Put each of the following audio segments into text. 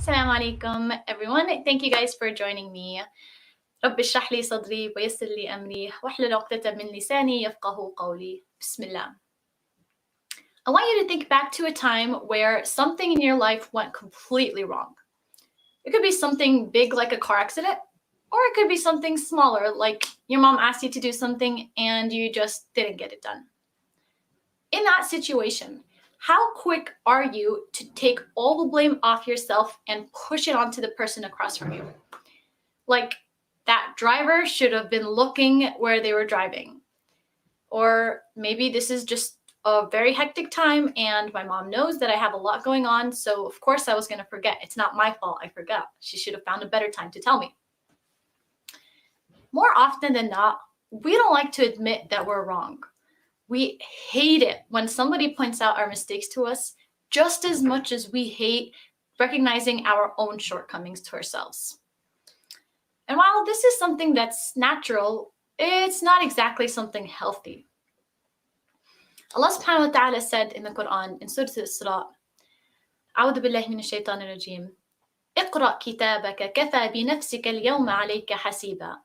Assalamu alaikum, everyone. Thank you guys for joining me. رب اشرح لي صدري ويسر لي أمري واحلل عقدة من لساني يفقهوا قولي. بسم الله. I want you to think back to a time where something in your life went completely wrong. It could be something big like a car accident, or it could be something smaller like your mom asked you to do something and you just didn't get it done. In that situation, how quick are you to take all the blame off yourself and push it onto the person across from you? Like, that driver should have been looking where they were driving. Or maybe this is just a very hectic time and my mom knows that I have a lot going on, so of course I was going to forget. It's not my fault I forgot. She should have found a better time to tell me. More often than not, we don't like to admit that we're wrong. We hate it when somebody points out our mistakes to us just as much as we hate recognizing our own shortcomings to ourselves. And while this is something that's natural, it's not exactly something healthy. Allah subhanahu wa ta'ala said in the Quran in Surah Al-Isra, أعوذ بالله من الشيطان الرجيم اقرأ كتابك كفى بنفسك اليوم عليك حسيبا.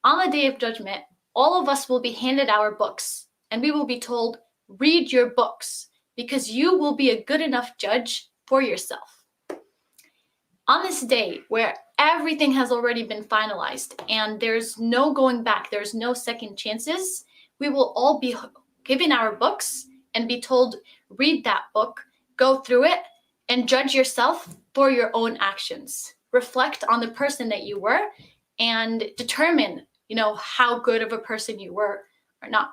On the day of judgment, all of us will be handed our books and we will be told, read your books because you will be a good enough judge for yourself. On this day where everything has already been finalized and there's no going back, there's no second chances, we will all be given our books and be told, read that book, go through it, and judge yourself for your own actions. Reflect on the person that you were and determine, how good of a person you were or not.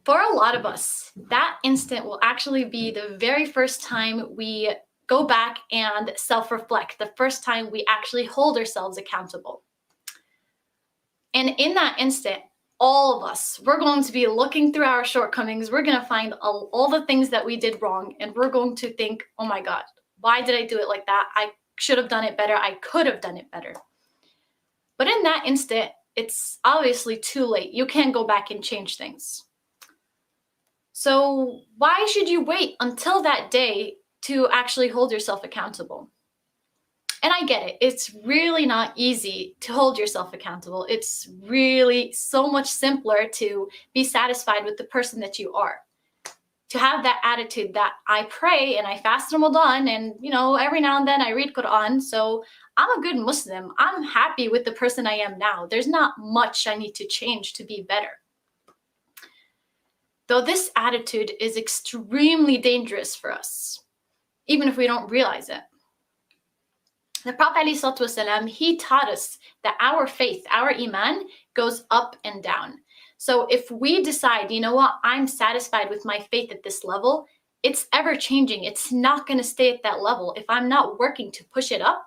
For a lot of us, that instant will actually be the very first time we go back and self-reflect, the first time we actually hold ourselves accountable. And in that instant, all of us, we're going to be looking through our shortcomings. We're going to find all the things that we did wrong. And we're going to think, oh my God, why did I do it like that? I should have done it better. I could have done it better. But in that instant, it's obviously too late. You can't go back and change things. So why should you wait until that day to actually hold yourself accountable? And I get it. It's really not easy to hold yourself accountable. It's really so much simpler to be satisfied with the person that you are. To have that attitude that I pray and I fast Ramadan and, every now and then I read Quran. So I'm a good Muslim. I'm happy with the person I am now. There's not much I need to change to be better. Though this attitude is extremely dangerous for us, even if we don't realize it. The Prophet ﷺ, he taught us that our faith, our iman, goes up and down. So if we decide, I'm satisfied with my faith at this level, it's ever changing. It's not going to stay at that level. If I'm not working to push it up,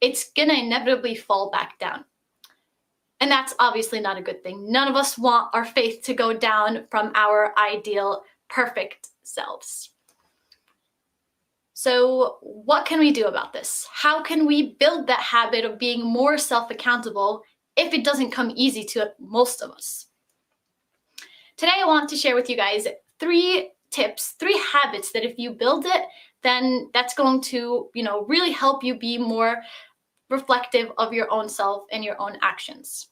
it's going to inevitably fall back down. And that's obviously not a good thing. None of us want our faith to go down from our ideal, perfect selves. So what can we do about this? How can we build that habit of being more self-accountable if it doesn't come easy to most of us? Today, I want to share with you guys 3 tips, 3 habits that if you build it, then that's going to, really help you be more reflective of your own self and your own actions.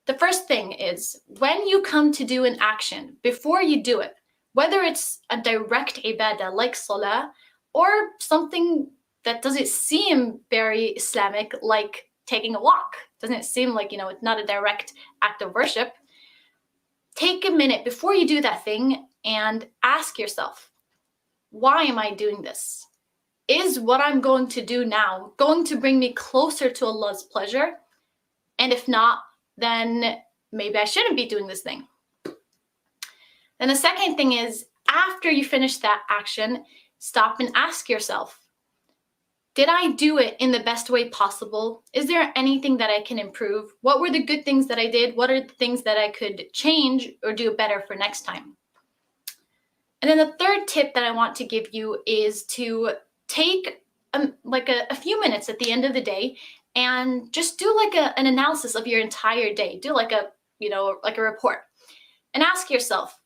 The first thing is when you come to do an action, before you do it, whether it's a direct ibadah like salah or something that doesn't seem very Islamic like taking a walk, doesn't seem like, it's not a direct act of worship, take a minute before you do that thing and ask yourself, why am I doing this? Is what I'm going to do now going to bring me closer to Allah's pleasure? And if not, then maybe I shouldn't be doing this thing. Then the second thing is, after you finish that action, stop and ask yourself, did I do it in the best way possible? Is there anything that I can improve? What were the good things that I did? What are the things that I could change or do better for next time? And then the third tip that I want to give you is to take a few minutes at the end of the day and just do an analysis of your entire day. Do like a report and ask yourself,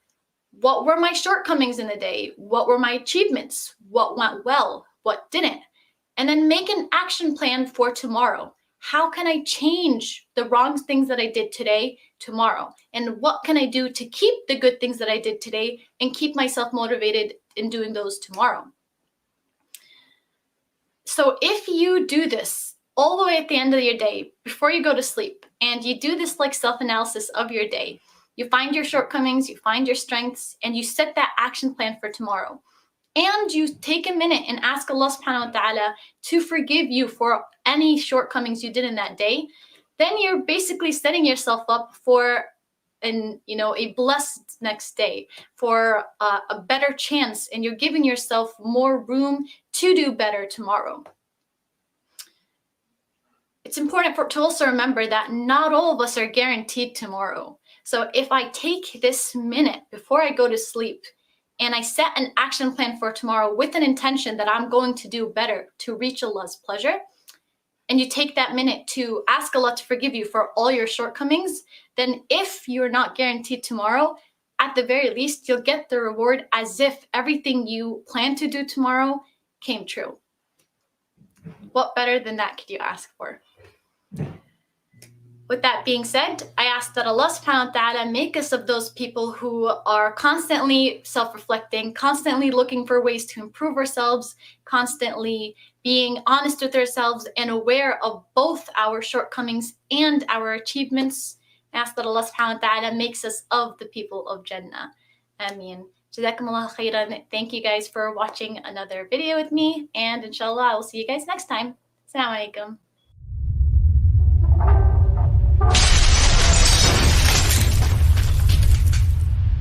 what were my shortcomings in the day? What were my achievements? What went well? what didn't. And then make an action plan for tomorrow. How can I change the wrong things that I did today tomorrow? And what can I do to keep the good things that I did today and keep myself motivated in doing those tomorrow? So if you do this all the way at the end of your day, before you go to sleep, and you do this like self-analysis of your day, you find your shortcomings, you find your strengths, and you set that action plan for tomorrow. And you take a minute and ask Allah subhanahu wa ta'ala to forgive you for any shortcomings you did in that day, then you're basically setting yourself up for a blessed next day, for a better chance, and you're giving yourself more room to do better tomorrow. It's important to also remember that not all of us are guaranteed tomorrow. So if I take this minute before I go to sleep and I set an action plan for tomorrow with an intention that I'm going to do better to reach Allah's pleasure, and you take that minute to ask Allah to forgive you for all your shortcomings, then if you're not guaranteed tomorrow, at the very least, you'll get the reward as if everything you plan to do tomorrow came true. What better than that could you ask for? With that being said, I ask that Allah subhanahu wa ta'ala make us of those people who are constantly self-reflecting, constantly looking for ways to improve ourselves, constantly being honest with ourselves and aware of both our shortcomings and our achievements. I ask that Allah subhanahu wa ta'ala makes us of the people of Jannah. Ameen. Jazakumullah khairan. Thank you guys for watching another video with me, and inshallah I will see you guys next time. Assalamu alaikum.